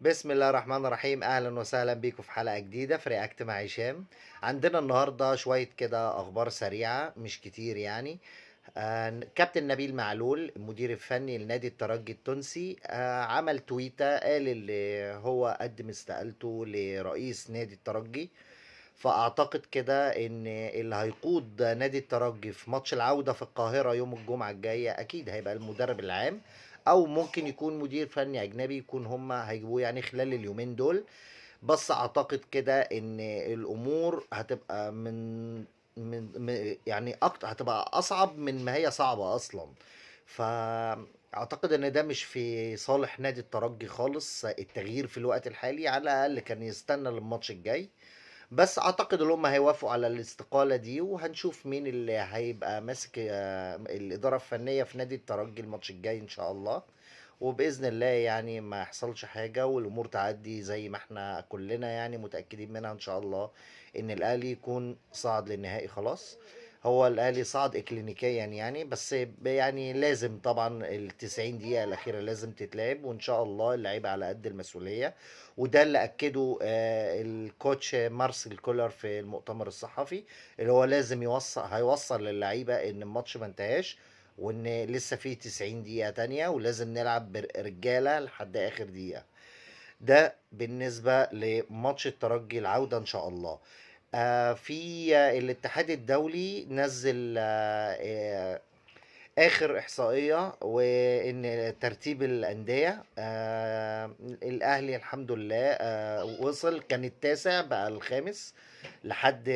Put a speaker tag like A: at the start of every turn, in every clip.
A: بسم الله الرحمن الرحيم، اهلا وسهلا بيكم في حلقه جديده في رياكت مع هشام. عندنا النهارده شويه كده اخبار سريعه مش كتير يعني. كابتن نبيل معلول المدير الفني لنادي الترجي التونسي عمل تويته قال اللي هو قدم استقالته لرئيس نادي الترجي. فاعتقد كده ان اللي هيقود نادي الترجي في ماتش العودة في القاهرة يوم الجمعة الجاية اكيد هيبقى المدرب العام، او ممكن يكون مدير فني اجنبي يكون هما هيجيبوه يعني خلال اليومين دول. بس اعتقد كده ان الامور هتبقى يعني اكتر، هتبقى اصعب من ما هي صعبة اصلا. فاعتقد ان ده مش في صالح نادي الترجي خالص التغيير في الوقت الحالي، على الاقل كان يستنى للماتش الجاي. بس اعتقد ان هم هيوافقوا على الاستقالة دي، وهنشوف مين اللي هيبقى ماسك الإدارة الفنية في نادي الترجي الماتش الجاي ان شاء الله. وبإذن الله يعني ما يحصلش حاجة والأمور تعدي زي ما احنا كلنا يعني متأكدين منها ان شاء الله، ان الأهلي يكون صعد للنهائي خلاص. هو الأهلي صعد إكلينيكيا يعني، بس يعني لازم طبعا التسعين دقيقة الأخيرة لازم تتلعب، وإن شاء الله اللعيبة على قد المسؤولية. وده اللي اكده الكوتش مارسيل كولر في المؤتمر الصحفي، اللي هو لازم هيوصل للعيبه ان الماتش ما انتهاش، وان لسه فيه 90 دقيقه تانية ولازم نلعب برجاله لحد اخر دقيقه. ده بالنسبه لماتش الترجي العوده ان شاء الله. في الاتحاد الدولي نزل اخر احصائيه، وان ترتيب الانديه الاهلي الحمد لله وصل، كان التاسع بقى الخامس لحد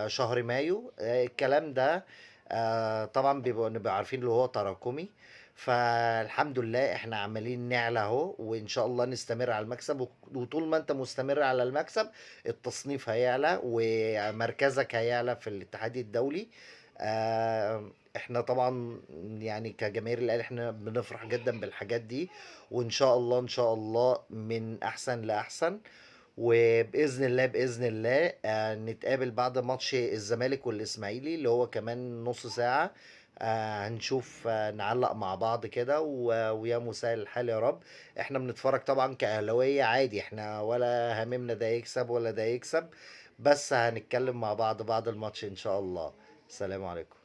A: شهر مايو. الكلام ده طبعا نبقى عارفين اللي هو تراكمي. فالحمد لله احنا عمالين نعلى اهو، وان شاء الله نستمر على المكسب، وطول ما انت مستمر على المكسب التصنيف هيعلى ومركزك هيعلى في الاتحاد الدولي. احنا طبعا يعني كجماهير الاهلي احنا بنفرح جدا بالحاجات دي، وان شاء الله ان شاء الله من احسن لاحسن. وباذن الله باذن الله نتقابل بعد ماتش الزمالك والاسماعيلي اللي هو كمان نص ساعة. هنشوف نعلق مع بعض كده ويا مسهل الحال يا رب. احنا بنتفرج طبعا كأهلاوية عادي، احنا ولا هممنا ده يكسب ولا ده يكسب، بس هنتكلم مع بعض بعد الماتش ان شاء الله. السلام عليكم.